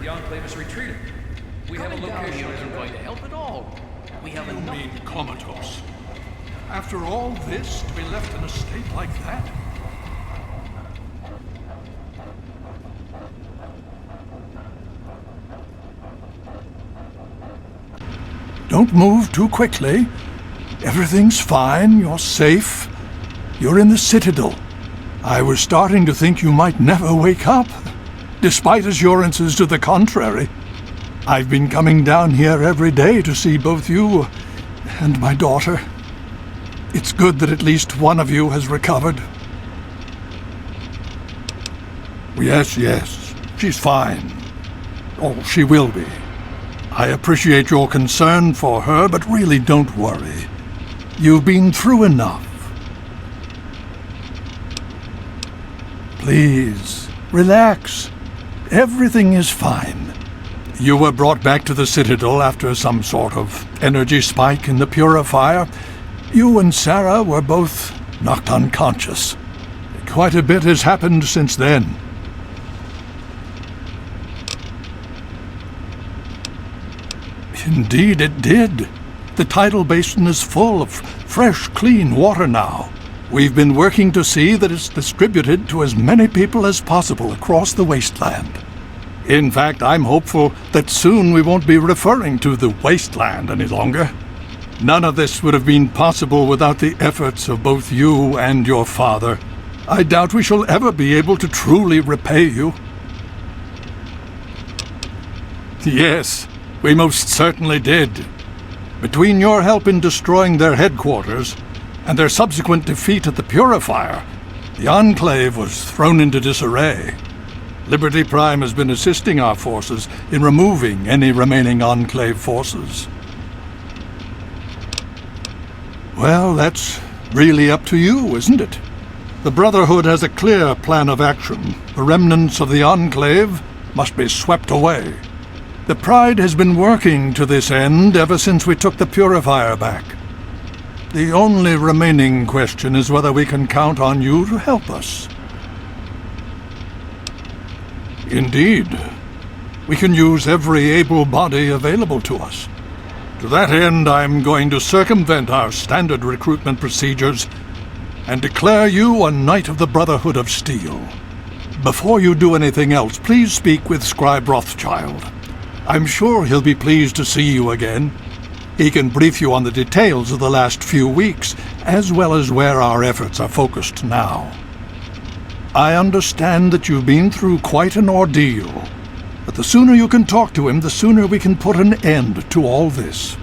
The Enclave has retreated. We have a location here isn't going to help at all. We have You enough. mean comatose? After all this, to be left in a state like that? Don't move too quickly. Everything's fine. You're safe. You're in the Citadel. I was starting to think you might never wake up, despite assurances to the contrary. I've been coming down here every day to see both you and my daughter. It's good that at least one of you has recovered. Yes, she's fine. Oh, she will be. I appreciate your concern for her, but really don't worry. You've been through enough. Please, relax. Everything is fine. You were brought back to the Citadel after some sort of energy spike in the purifier. You and Sarah were both knocked unconscious. Quite a bit has happened since then. Indeed it did. The tidal basin is full of fresh, clean water now. We've been working to see that it's distributed to as many people as possible across the wasteland. In fact, I'm hopeful that soon we won't be referring to the wasteland any longer. None of this would have been possible without the efforts of both you and your father. I doubt we shall ever be able to truly repay you. Yes, we most certainly did. Between your help in destroying their headquarters and their subsequent defeat at the Purifier, the Enclave was thrown into disarray. Liberty Prime has been assisting our forces in removing any remaining Enclave forces. Well, that's really up to you, isn't it? The Brotherhood has a clear plan of action. The remnants of the Enclave must be swept away. The Pride has been working to this end ever since we took the Purifier back. The only remaining question is whether we can count on you to help us. Indeed. We can use every able body available to us. To that end, I'm going to circumvent our standard recruitment procedures and declare you a Knight of the Brotherhood of Steel. Before you do anything else, please speak with Scribe Rothschild. I'm sure he'll be pleased to see you again. He can brief you on the details of the last few weeks, as well as where our efforts are focused now. I understand that you've been through quite an ordeal, but the sooner you can talk to him, the sooner we can put an end to all this.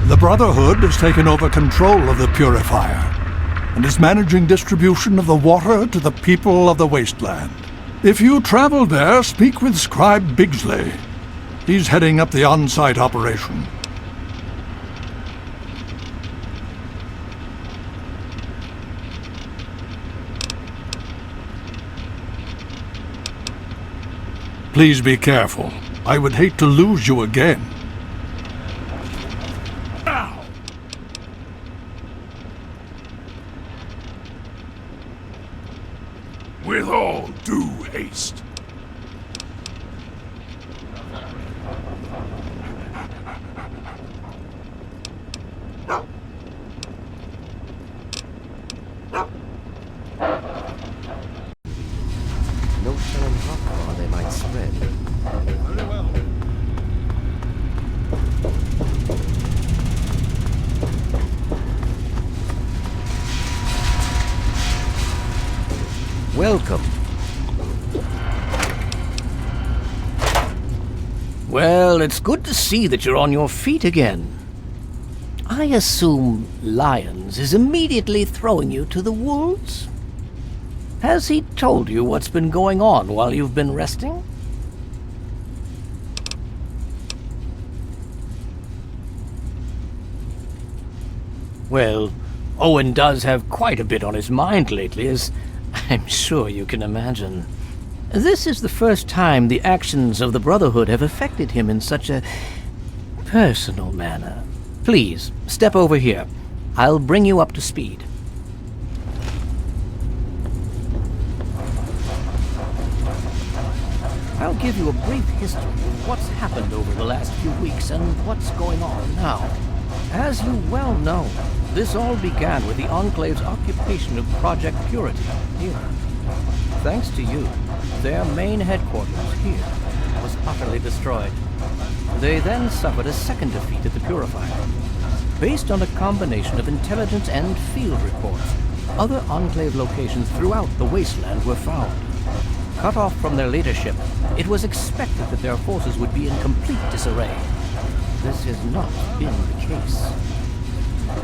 The Brotherhood has taken over control of the Purifier and is managing distribution of the water to the people of the Wasteland. If you travel there, speak with Scribe Bigsley. He's heading up the on-site operation. Please be careful. I would hate to lose you again. With all due haste. No telling how far they might spread. Very well. Welcome. Well, it's good to see that you're on your feet again. I assume Lyons is immediately throwing you to the wolves? Has he told you what's been going on while you've been resting? Well, Owen does have quite a bit on his mind lately, as I'm sure you can imagine. This is the first time the actions of the Brotherhood have affected him in such a personal manner. Please, step over here. I'll bring you up to speed. I'll give you a brief history of what's happened over the last few weeks and what's going on now. As you well know, this all began with the Enclave's occupation of Project Purity here. Thanks to you, their main headquarters here was utterly destroyed. They then suffered a second defeat at the Purifier. Based on a combination of intelligence and field reports, other Enclave locations throughout the Wasteland were found. Cut off from their leadership, it was expected that their forces would be in complete disarray. This has not been the case.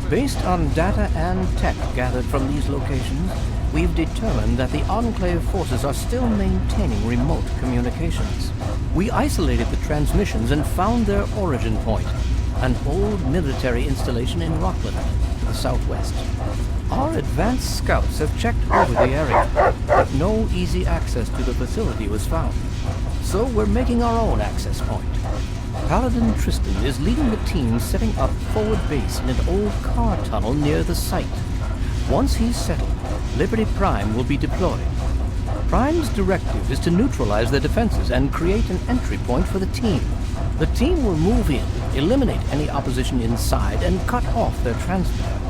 Based on data and tech gathered from these locations, we've determined that the Enclave forces are still maintaining remote communications. We isolated the transmissions and found their origin point, an old military installation in Rockland, to the southwest. Our advanced scouts have checked over the area, but no easy access to the facility was found. So we're making our own access point. Paladin Tristan is leading the team setting up forward base in an old car tunnel near the site. Once he's settled, Liberty Prime will be deployed. Prime's directive is to neutralize their defenses and create an entry point for the team. The team will move in, eliminate any opposition inside, and cut off their transmitter.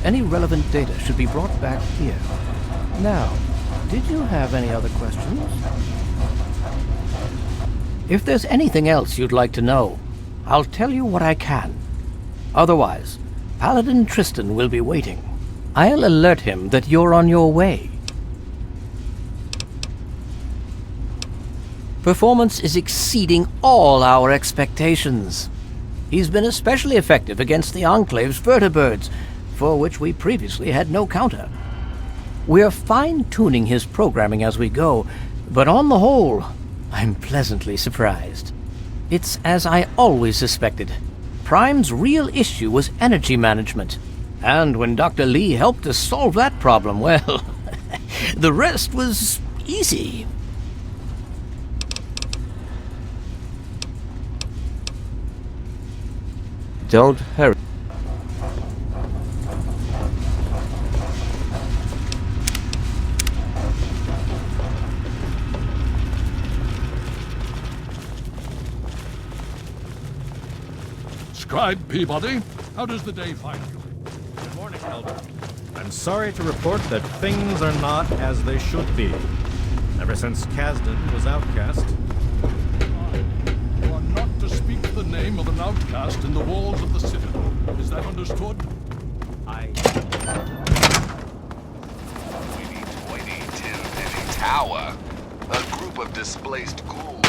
Any relevant data should be brought back here. Now, did you have any other questions? If there's anything else you'd like to know, I'll tell you what I can. Otherwise, Paladin Tristan will be waiting. I'll alert him that you're on your way. Performance is exceeding all our expectations. He's been especially effective against the Enclave's vertibirds, for which we previously had no counter. We're fine-tuning his programming as we go, but on the whole, I'm pleasantly surprised. It's as I always suspected. Prime's real issue was energy management. And when Dr. Lee helped us solve that problem, well, the rest was easy. Don't hurry. Scribe Peabody, how does the day find you? Good morning, Elder. I'm sorry to report that things are not as they should be. Ever since Kasdan was outcast. You are not to speak the name of an outcast in the walls of the Citadel. Is that understood? Hoity-toity tower. A group of displaced ghouls.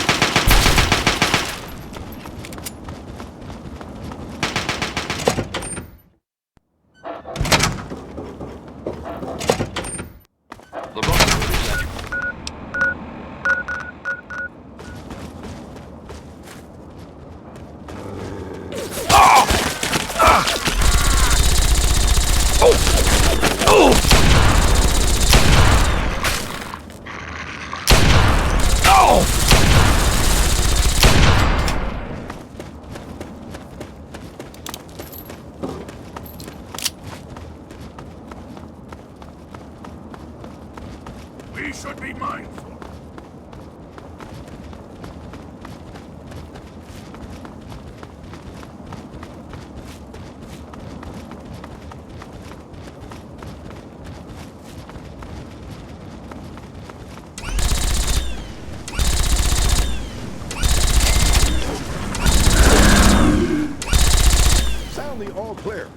The Brotherhood is at you. We should be mindful. Sound the all clear.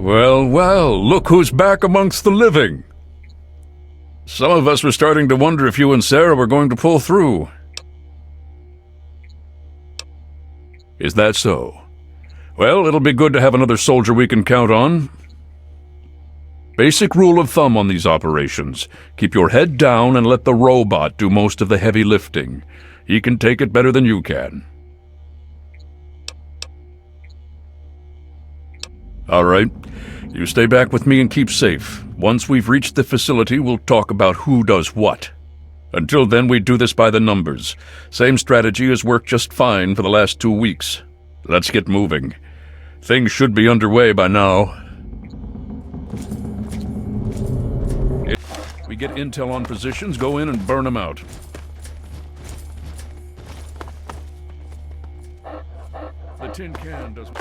Well, well, look who's back amongst the living. Some of us were starting to wonder if you and Sarah were going to pull through. Is that so? Well, it'll be good to have another soldier we can count on. Basic rule of thumb on these operations. Keep your head down and let the robot do most of the heavy lifting. He can take it better than you can. All right. You stay back with me and keep safe. Once we've reached the facility, we'll talk about who does what. Until then, we do this by the numbers. Same strategy has worked just fine for the last 2 weeks. Let's get moving. Things should be underway by now. If we get intel on positions, go in and burn them out. The tin can doesn't...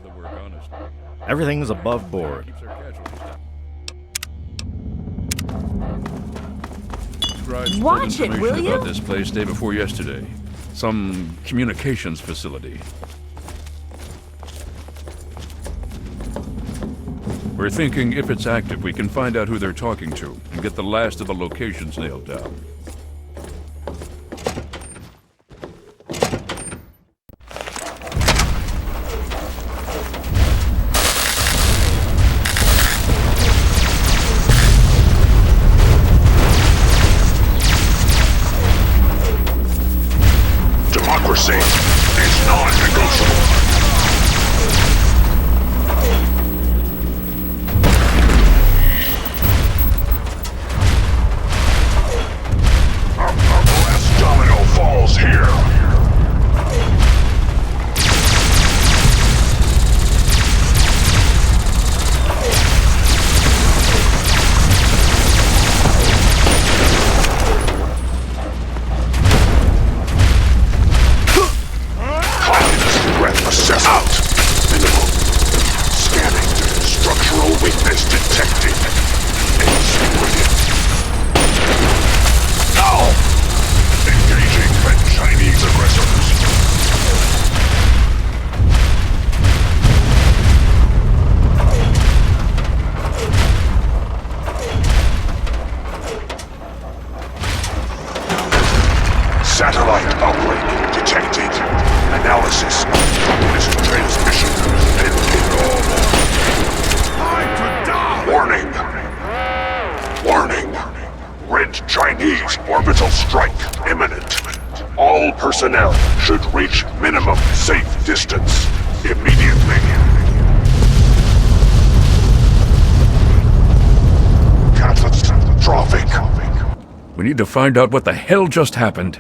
the work honestly. Everything's above board. Keeps our casualties down. Watch it, will you? About this place day before yesterday. Some communications facility. We're thinking if it's active, we can find out who they're talking to and get the last of the locations nailed down. Democracy is non-negotiable. Last domino falls here. Communist threat assessment. Minimum. Scanning. Structural weakness detected. Executed. Now! Engaging the Chinese aggressors. Satellite outbreak detected. Analysis of communist transmission ended. Warning. Warning. Red Chinese orbital strike imminent. All personnel should reach minimum safe distance immediately. Catastrophic. We need to find out what the hell just happened.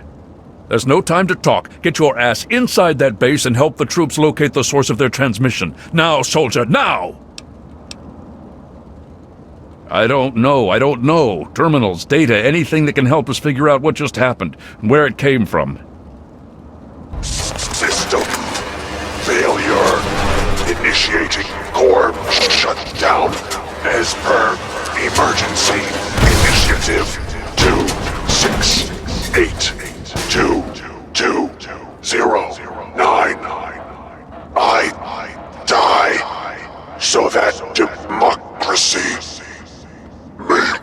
There's no time to talk. Get your ass inside that base and help the troops locate the source of their transmission. Now, soldier, now! I don't know. Terminals, data, anything that can help us figure out what just happened and where it came from. System failure. Initiating core shutdown as per emergency initiative 2682209. I die so that democracy may live.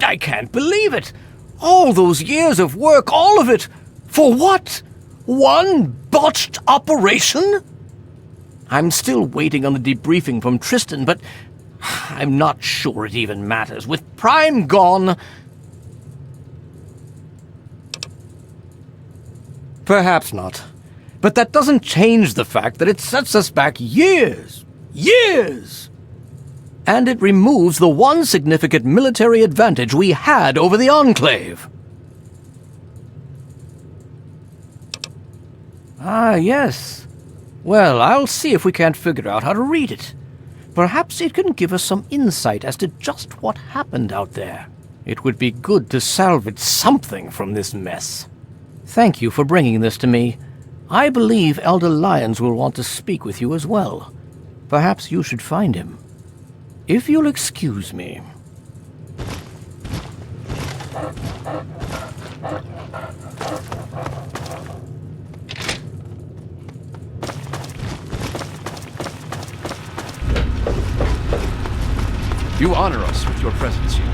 I can't believe it. All those years of work, all of it, for what? One botched operation? I'm still waiting on the debriefing from Tristan, but I'm not sure it even matters. With Prime gone... Perhaps not. But that doesn't change the fact that it sets us back years. Years! And it removes the one significant military advantage we had over the Enclave. Ah, yes. Well, I'll see if we can't figure out how to read it. Perhaps it can give us some insight as to just what happened out there. It would be good to salvage something from this mess. Thank you for bringing this to me. I believe Elder Lyons will want to speak with you as well. Perhaps you should find him. If you'll excuse me. You honor us with your presence here.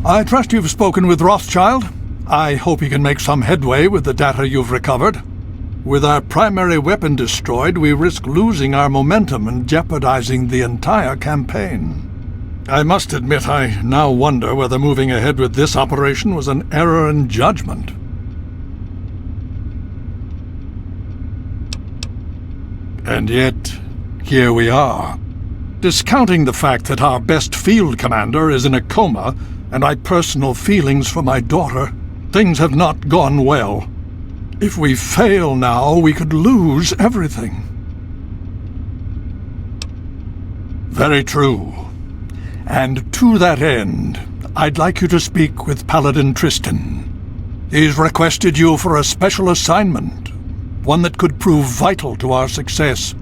I trust you've spoken with Rothschild. I hope he can make some headway with the data you've recovered. With our primary weapon destroyed, we risk losing our momentum and jeopardizing the entire campaign. I must admit I now wonder whether moving ahead with this operation was an error in judgment. And yet, here we are. Discounting the fact that our best field commander is in a coma, and my personal feelings for my daughter, things have not gone well. If we fail now, we could lose everything. Very true. And to that end, I'd like you to speak with Paladin Tristan. He's requested you for a special assignment, one that could prove vital to our success.